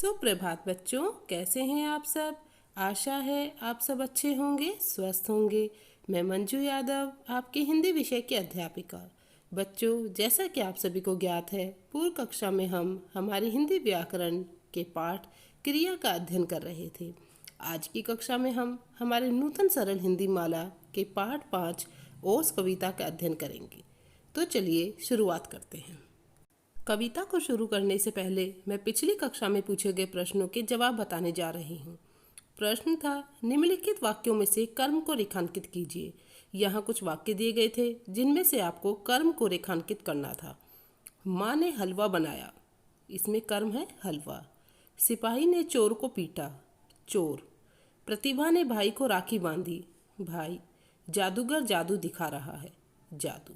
सुप्रभात बच्चों, कैसे हैं आप सब। आशा है आप सब अच्छे होंगे, स्वस्थ होंगे। मैं मंजू यादव, आपके हिंदी विषय की अध्यापिका। बच्चों, जैसा कि आप सभी को ज्ञात है, पूर्व कक्षा में हम हमारी हिंदी व्याकरण के पाठ क्रिया का अध्ययन कर रहे थे। आज की कक्षा में हम हमारे नूतन सरल हिंदी माला के पाठ 5 ओस कविता का अध्ययन करेंगे। तो चलिए शुरुआत करते हैं। कविता को शुरू करने से पहले मैं पिछली कक्षा में पूछे गए प्रश्नों के जवाब बताने जा रही हूँ। प्रश्न था, निम्नलिखित वाक्यों में से कर्म को रेखांकित कीजिए। यहाँ कुछ वाक्य दिए गए थे जिनमें से आपको कर्म को रेखांकित करना था। माँ ने हलवा बनाया, इसमें कर्म है हलवा। सिपाही ने चोर को पीटा, चोर। प्रतिभा ने भाई को राखी बांधी, भाई। जादूगर जादू दिखा रहा है, जादू।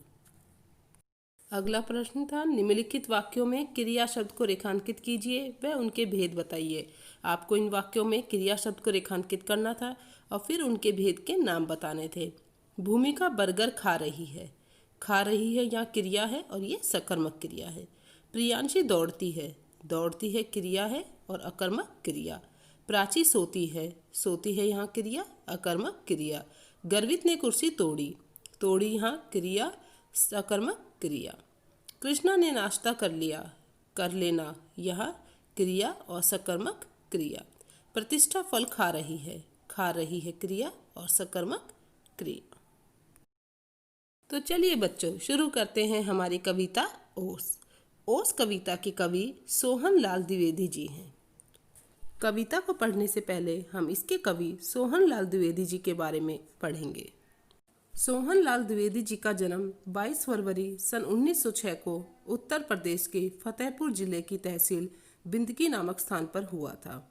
अगला प्रश्न था, निम्नलिखित वाक्यों में क्रिया शब्द को रेखांकित कीजिए व उनके भेद बताइए। आपको इन वाक्यों में क्रिया शब्द को रेखांकित करना था और फिर उनके भेद के नाम बताने थे। भूमिका बर्गर खा रही है, खा रही है यहाँ क्रिया है और ये सकर्मक क्रिया है। प्रियांशी दौड़ती है क्रिया है और अकर्मक क्रिया। प्राची सोती है यहाँ क्रिया, अकर्मक क्रिया। गर्वित ने कुर्सी तोड़ी, तोड़ी यहाँ क्रिया, सकर्मक क्रिया। कृष्णा ने नाश्ता कर लिया, कर लेना यह क्रिया और सकर्मक क्रिया। प्रतिष्ठा फल खा रही है क्रिया और सकर्मक क्रिया। तो चलिए बच्चों, शुरू करते हैं हमारी कविता ओस। ओस कविता के कवि सोहन लाल द्विवेदी जी हैं। कविता को पढ़ने से पहले हम इसके कवि सोहन लाल द्विवेदी जी के बारे में पढ़ेंगे। सोहन लाल द्विवेदी जी का जन्म 22 फरवरी सन 1906 को उत्तर प्रदेश के फतेहपुर जिले की तहसील बिंदकी नामक स्थान पर हुआ था।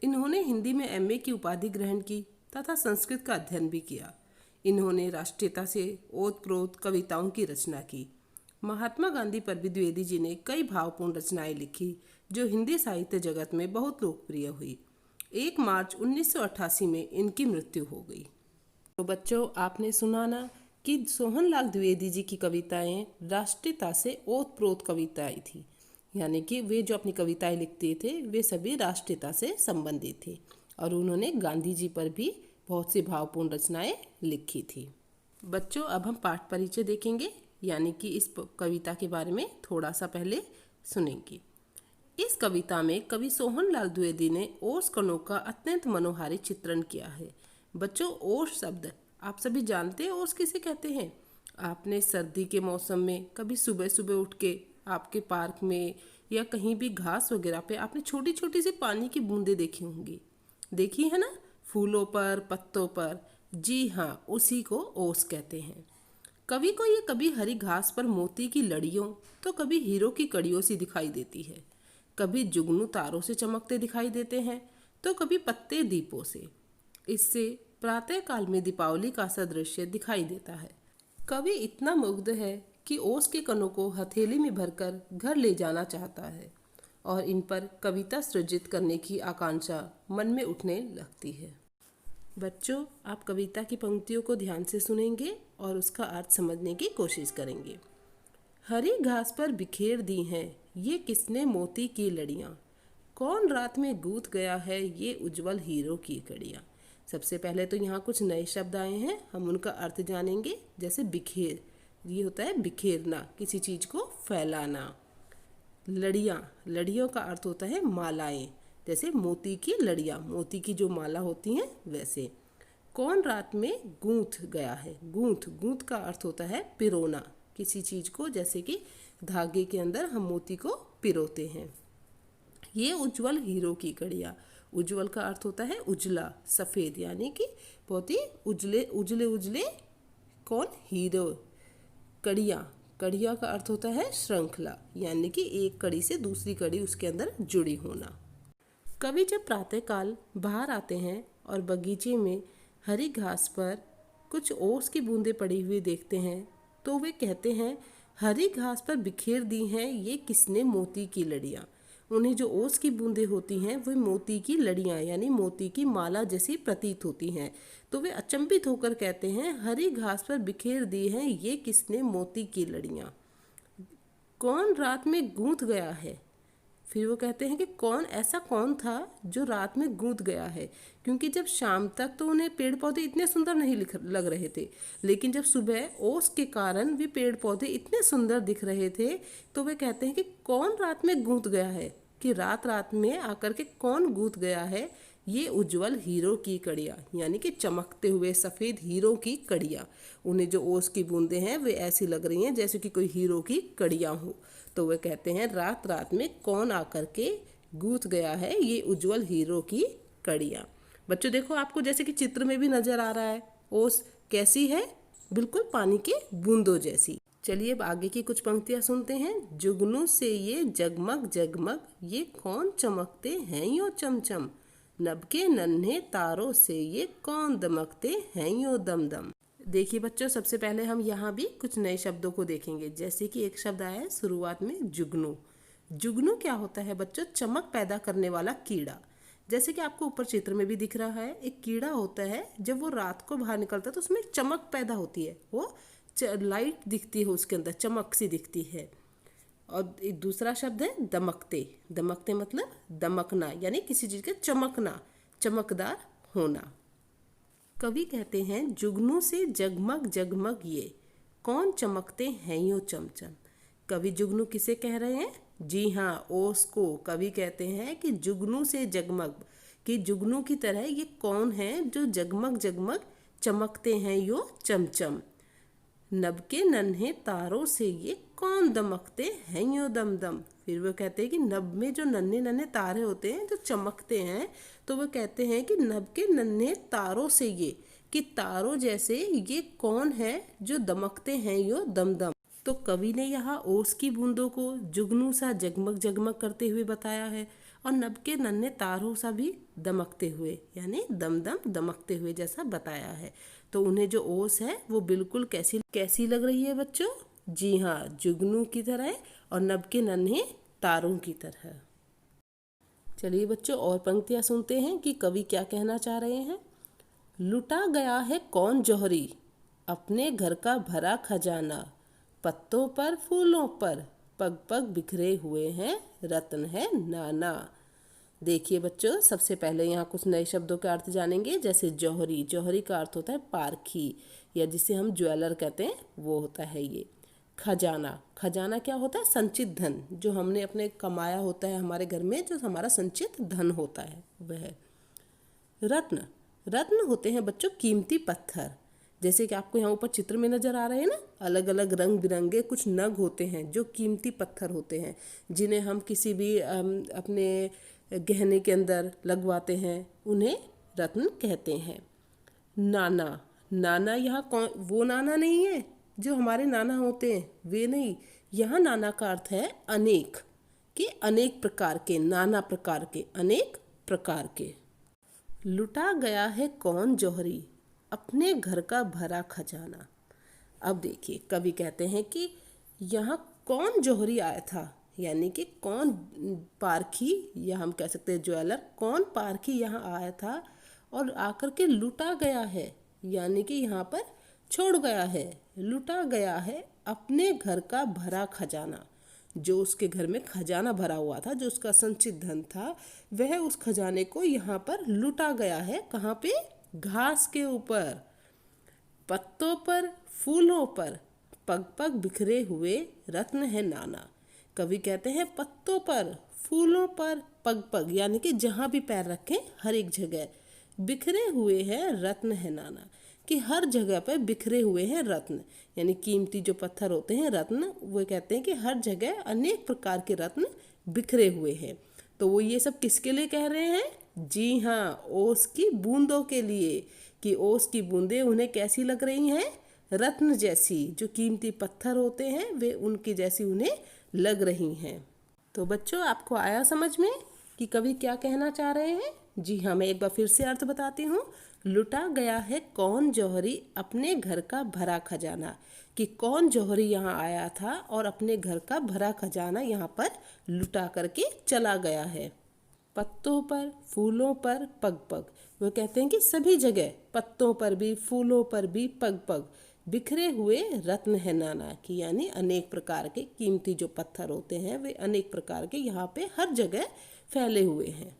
इन्होंने हिंदी में एमए की उपाधि ग्रहण की तथा संस्कृत का अध्ययन भी किया। इन्होंने राष्ट्रीयता से ओतप्रोत कविताओं की रचना की। महात्मा गांधी पर भी द्विवेदी जी ने कई भावपूर्ण रचनाएं लिखी जो हिंदी साहित्य जगत में बहुत लोकप्रिय हुई। 1 मार्च 1988 में इनकी मृत्यु हो गई। तो बच्चों, आपने सुना ना कि सोहन लाल द्विवेदी जी की कविताएं राष्ट्रीयता से ओतप्रोत कविताएं थी, यानी कि वे जो अपनी कविताएं लिखते थे वे सभी राष्ट्रीयता से संबंधित थे और उन्होंने गांधी जी पर भी बहुत सी भावपूर्ण रचनाएं लिखी थी। बच्चों, अब हम पाठ परिचय देखेंगे, यानी कि इस कविता के बारे में थोड़ा सा पहले सुनेंगे। इस कविता में कवि सोहन लाल द्विवेदी ने ओस कणों का अत्यंत मनोहारी चित्रण किया है। बच्चों, ओस शब्द आप सभी जानते हैं ओस किसे कहते हैं। आपने सर्दी के मौसम में कभी सुबह सुबह उठ के आपके पार्क में या कहीं भी घास वगैरह पे आपने छोटी छोटी सी पानी की बूंदें देखी होंगी, देखी है ना, फूलों पर, पत्तों पर। जी हाँ, उसी को ओस कहते हैं। कवि को ये कभी हरी घास पर मोती की लड़ियों तो कभी हीरो की कड़ियों सी दिखाई देती है, कभी जुगनू तारों से चमकते दिखाई देते हैं तो कभी पत्ते दीपों से। इससे प्रातः काल में दीपावली का सा दृश्य दिखाई देता है। कवि इतना मुग्ध है कि ओस के कणों को हथेली में भरकर घर ले जाना चाहता है और इन पर कविता सृजित करने की आकांक्षा मन में उठने लगती है। बच्चों, आप कविता की पंक्तियों को ध्यान से सुनेंगे और उसका अर्थ समझने की कोशिश करेंगे। हरी घास पर बिखेर दी हैं ये किसने मोती की लड़ियाँ, कौन रात में गूंथ गया है ये उज्जवल हीरो की कड़ियाँ। सबसे पहले तो यहाँ कुछ नए शब्द आए हैं, हम उनका अर्थ जानेंगे। जैसे बिखेर, ये होता है बिखेरना, किसी चीज़ को फैलाना। लड़ियाँ, लड़ियों का अर्थ होता है मालाएं, जैसे मोती की लड़ियाँ, मोती की जो माला होती हैं वैसे। कौन रात में गूंथ गया है, गूंथ का अर्थ होता है पिरोना, किसी चीज़ को, जैसे कि धागे के अंदर हम मोती को पिरोते हैं। ये उज्जवल हीरो की कड़ियाँ, उज्जवल का अर्थ होता है उजला, सफ़ेद, यानी कि बहुत ही उजले उजले उजले कौन, हीरो। कड़ियाँ का अर्थ होता है श्रृंखला, यानी कि एक कड़ी से दूसरी कड़ी उसके अंदर जुड़ी होना। कवि जब प्रातःकाल बाहर आते हैं और बगीचे में हरी घास पर कुछ ओस की बूंदें पड़ी हुई देखते हैं तो वे कहते हैं, हरी घास पर बिखेर दी हैं ये किसने मोती की लड़ियाँ। उन्हें जो ओस की बूंदें होती हैं वो मोती की लड़ियाँ यानी मोती की माला जैसी प्रतीत होती हैं, तो वे अचंभित होकर कहते हैं, हरी घास पर बिखेर दी हैं ये किसने मोती की लड़ियाँ, कौन रात में गूंथ गया है। फिर वो कहते हैं कि ऐसा कौन था जो रात में गूंथ गया है, क्योंकि जब शाम तक तो उन्हें पेड़ पौधे इतने सुंदर नहीं लग रहे थे, लेकिन जब सुबह ओस के कारण भी पेड़ पौधे इतने सुंदर दिख रहे थे, तो वे कहते हैं कि कौन रात में गूंथ गया है, कि रात रात में आकर के कौन गूंथ गया है ये उज्जवल हीरो की कड़ियाँ, यानी कि चमकते हुए सफ़ेद हीरो की कड़ियाँ। उन्हें जो ओस की बूंदें हैं वे ऐसी लग रही हैं जैसे कि कोई हीरो की कड़ियाँ हो। तो वे कहते हैं रात रात में कौन आकर के गूंथ गया है ये उज्जवल हीरो की कड़ियाँ। बच्चों देखो, आपको जैसे कि चित्र में भी नजर आ रहा है, ओस कैसी है, बिल्कुल पानी के बूंदों जैसी। चलिए अब आगे की कुछ पंक्तियां सुनते हैं। जुगनू से ये जगमग जगमग, ये कौन चमकते हैं यो चमचम, नभ के नन्हे तारों से ये कौन दमकते हैं यो दम दम। देखिए बच्चों, सबसे पहले हम यहाँ भी कुछ नए शब्दों को देखेंगे। जैसे कि एक शब्द आया है शुरुआत में, जुगनू। जुगनू क्या होता है बच्चों? चमक पैदा करने वाला कीड़ा। जैसे कि आपको ऊपर चित्र में भी दिख रहा है, एक कीड़ा होता है, जब वो रात को बाहर निकलता है तो उसमें चमक पैदा होती है, वो लाइट दिखती है उसके अंदर, चमक सी दिखती है। और एक दूसरा शब्द है दमकते। दमकते मतलब दमकना, यानी किसी चीज़ का चमकना, चमकदार होना। कवि कहते हैं जुगनू से जगमग जगमग, ये कौन चमकते हैं यो चमचम। कवि जुगनू किसे कह रहे हैं? जी हाँ, ओस को। कवि कहते हैं कि जुगनू से जगमग, कि जुगनू की तरह ये कौन है जो जगमग जगमग चमकते हैं यो चमचम। नभ के नन्हे तारों से ये कौन दमकते हैं यो दम दम। फिर वो कहते हैं कि नभ में जो नन्हे नन्हे तारे होते हैं जो चमकते हैं, तो वो कहते हैं कि नभ के नन्हे तारों से ये, कि तारों जैसे ये कौन है जो दमकते हैं यो दम दम। तो कवि ने यहाँ ओस की बूंदों को जुगनू सा जगमग जगमग करते हुए बताया है, और नभ के नन्हे तारों सा भी दमकते हुए, यानी दम दम दमकते हुए जैसा बताया है। तो उन्हें जो ओस है वो बिल्कुल कैसी लग रही है बच्चों? जी हाँ, जुगनू की तरह और नभ के नन्हे तारों की तरह। चलिए बच्चों, और पंक्तियां सुनते हैं कि कवि क्या कहना चाह रहे हैं। लुटा गया है कौन जौहरी, अपने घर का भरा खजाना, पत्तों पर फूलों पर पग पग बिखरे हुए हैं, रत्न है नाना। देखिए बच्चों, सबसे पहले यहाँ कुछ नए शब्दों के अर्थ जानेंगे। जैसे जौहरी। जौहरी का अर्थ होता है पारखी, या जिसे हम ज्वेलर कहते हैं, वो होता है ये। खजाना। खजाना क्या होता है? संचित धन, जो हमने अपने कमाया होता है हमारे घर में, जो हमारा संचित धन होता है वह। रत्न। रत्न होते हैं बच्चों कीमती पत्थर। जैसे कि आपको यहाँ ऊपर चित्र में नजर आ रहे हैं ना, अलग अलग रंग बिरंगे कुछ नग होते हैं जो कीमती पत्थर होते हैं, जिन्हें हम किसी भी अपने गहने के अंदर लगवाते हैं, उन्हें रत्न कहते हैं। नाना। नाना यहाँ कौन? वो नाना नहीं है जो हमारे नाना होते हैं, वे नहीं। यहाँ नाना का अर्थ है अनेक, कि अनेक प्रकार के, नाना प्रकार के, अनेक प्रकार के। लुटा गया है कौन जौहरी, अपने घर का भरा खजाना। अब देखिए, कवि कहते हैं कि यहाँ कौन जौहरी आया था, यानी कि कौन पारखी, या हम कह सकते हैं ज्वेलर, कौन पारखी यहाँ आया था और आकर के लुटा गया है, यानी कि यहाँ पर छोड़ गया है। लुटा गया है अपने घर का भरा खजाना। जो उसके घर में खजाना भरा हुआ था, जो उसका संचित धन था, वह उस खजाने को यहाँ पर लुटा गया है। कहाँ पे? घास के ऊपर। पत्तों पर फूलों पर पग पग बिखरे हुए रत्न है नाना। कवि कहते हैं पत्तों पर, फूलों पर, पग पग, यानी कि जहाँ भी पैर रखें हर एक जगह बिखरे हुए हैं रत्न है नाना, कि हर जगह पर बिखरे हुए हैं रत्न, यानी कीमती जो पत्थर होते हैं रत्न, वो कहते हैं कि हर जगह अनेक प्रकार के रत्न बिखरे हुए हैं। तो वो ये सब किसके लिए कह रहे हैं? जी हाँ, ओस की बूंदों के लिए, कि ओस की बूंदें उन्हें कैसी लग रही हैं? रत्न जैसी। जो कीमती पत्थर होते हैं वे उनकी जैसी उन्हें लग रही हैं। तो बच्चों, आपको आया समझ में कि कवि क्या कहना चाह रहे हैं? जी हाँ, मैं एक बार फिर से अर्थ बताती हूँ। लुटा गया है कौन जौहरी, अपने घर का भरा खजाना, कि कौन जौहरी यहाँ आया था और अपने घर का भरा खजाना यहाँ पर लुटा करके चला गया है। पत्तों पर फूलों पर पग पग। वो कहते हैं कि सभी जगह, पत्तों पर भी फूलों पर भी पग पग, बिखरे हुए रत्न है नाना की, यानी अनेक प्रकार के कीमती जो पत्थर होते हैं वे अनेक प्रकार के यहाँ पे हर जगह फैले हुए हैं।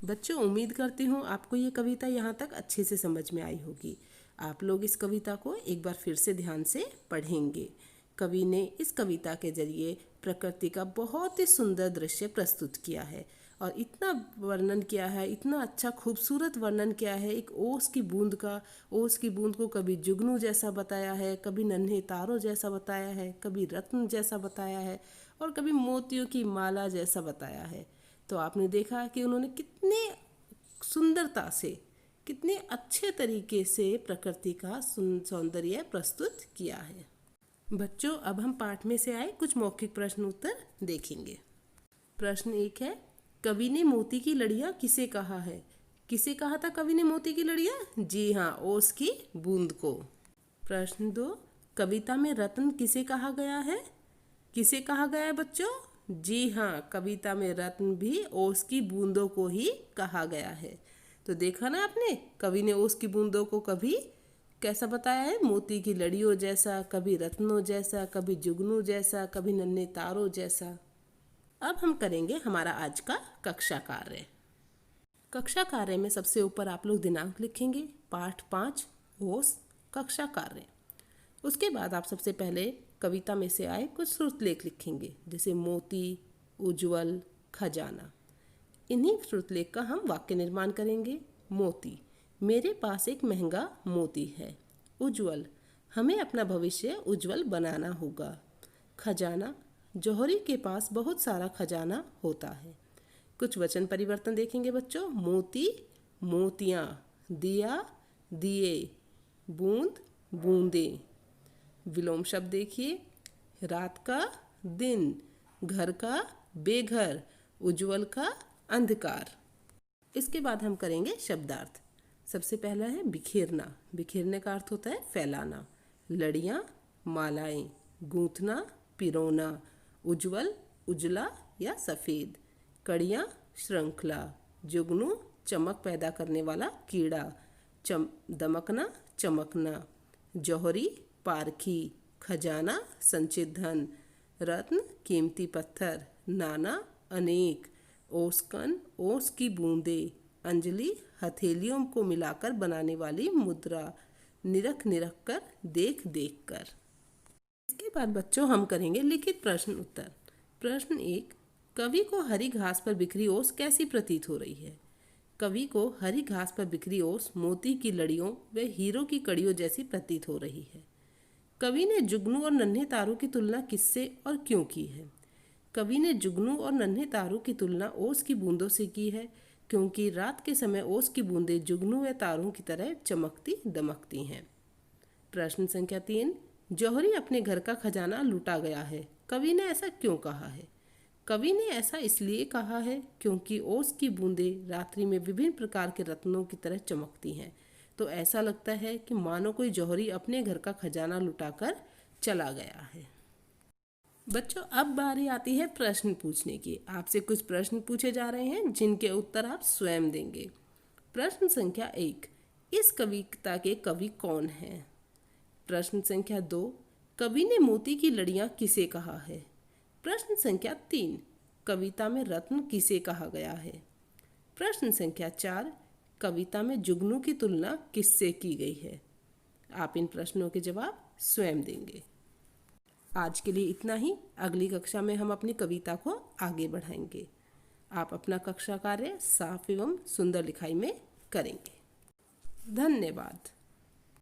बच्चों, उम्मीद करती हूँ आपको ये कविता यहाँ तक अच्छे से समझ में आई होगी। आप लोग इस कविता को एक बार फिर से ध्यान से पढ़ेंगे। कवि ने इस कविता के जरिए प्रकृति का बहुत ही सुंदर दृश्य प्रस्तुत किया है और इतना वर्णन किया है, इतना अच्छा खूबसूरत वर्णन किया है एक ओस की बूंद का। ओस की बूंद को कभी जुगनू जैसा बताया है, कभी नन्हे तारों जैसा बताया है, कभी रत्न जैसा बताया है और कभी मोतियों की माला जैसा बताया है। तो आपने देखा कि उन्होंने कितने सुंदरता से, कितने अच्छे तरीके से प्रकृति का सौंदर्य प्रस्तुत किया है। बच्चों, अब हम पाठ में से आए कुछ मौखिक प्रश्न उत्तर देखेंगे। प्रश्न 1 है, कवि ने मोती की लड़ियां किसे कहा है? किसे कहा था कवि ने मोती की लड़ियां? जी हाँ, ओस की बूंद को। प्रश्न 2, कविता में रत्न किसे कहा गया है? किसे कहा गया है बच्चों? जी हाँ, कविता में रत्न भी ओस की बूंदों को ही कहा गया है। तो देखा ना आपने, कवि ने ओस की बूंदों को कभी कैसा बताया है? मोती की लड़ियों जैसा, कभी रत्नों जैसा, कभी जुगनू जैसा, कभी नन्हे तारों जैसा। अब हम करेंगे हमारा आज का कक्षा कार्य। कक्षा कार्य में सबसे ऊपर आप लोग दिनांक लिखेंगे, पाठ 5 ओस कक्षा कार्य। उसके बाद आप सबसे पहले कविता में से आए कुछ श्रुतलेख लिखेंगे, जैसे मोती, उज्ज्वल, खजाना। इन्हीं श्रुतलेख का हम वाक्य निर्माण करेंगे। मोती, मेरे पास एक महंगा मोती है। उज्ज्वल, हमें अपना भविष्य उज्ज्वल बनाना होगा। खजाना, जौहरी के पास बहुत सारा खजाना होता है। कुछ वचन परिवर्तन देखेंगे बच्चों। मोती, मोतियाँ, दिया, दिए, बूंद, बूंदें। विलोम शब्द देखिए, रात का दिन, घर का बेघर, उज्ज्वल का अंधकार। इसके बाद हम करेंगे शब्दार्थ। सबसे पहला है बिखेरना। बिखेरने का अर्थ होता है फैलाना। लड़ियाँ, मालाएं, गूंथना, पिरोना। उज्ज्वल, उजला या सफ़ेद। कड़ियाँ, श्रृंखला। जुगनू, चमक पैदा करने वाला कीड़ा। दमकना, चमकना। जौहरी, पारखी। खजाना, संचित धन। रत्न, कीमती पत्थर। नाना, अनेक। ओसकन, ओस की बूंदे। अंजलि, हथेलियों को मिलाकर बनाने वाली मुद्रा। निरख निरख कर, देख देख कर। इसके बाद बच्चों हम करेंगे लिखित प्रश्न उत्तर। प्रश्न 1, कवि को हरी घास पर बिखरी ओस कैसी प्रतीत हो रही है? कवि को हरी घास पर बिखरी ओस मोती की लड़ियों व हीरो की कड़ियों जैसी प्रतीत हो रही है। कवि ने जुगनू और नन्हे तारों की तुलना किससे और क्यों की है? कवि ने जुगनू और नन्हे तारों की तुलना ओस की बूंदों से की है, क्योंकि रात के समय ओस की बूंदें जुगनू व तारों की तरह चमकती दमकती हैं। प्रश्न संख्या 3, जौहरी अपने घर का खजाना लुटा गया है। कवि ने ऐसा क्यों कहा है? कवि ने ऐसा इसलिए कहा है क्योंकि ओस की बूंदें रात्रि में विभिन्न प्रकार के रत्नों की तरह चमकती हैं। तो ऐसा लगता है कि मानो कोई जौहरी अपने घर का खजाना लुटाकर चला गया है। बच्चों, अब बारी आती है प्रश्न पूछने की। आपसे कुछ प्रश्न पूछे जा रहे हैं जिनके उत्तर आप स्वयं देंगे। प्रश्न संख्या 1, इस कविता के कवि कौन हैं? प्रश्न संख्या 2, कवि ने मोती की लड़ियां किसे कहा है? प्रश्न संख्या 3, कविता में रत्न किसे कहा गया है? प्रश्न संख्या 4, कविता में जुगनू की तुलना किससे की गई है? आप इन प्रश्नों के जवाब स्वयं देंगे। आज के लिए इतना ही। अगली कक्षा में हम अपनी कविता को आगे बढ़ाएंगे। आप अपना कक्षा कार्य साफ एवं सुंदर लिखाई में करेंगे। धन्यवाद।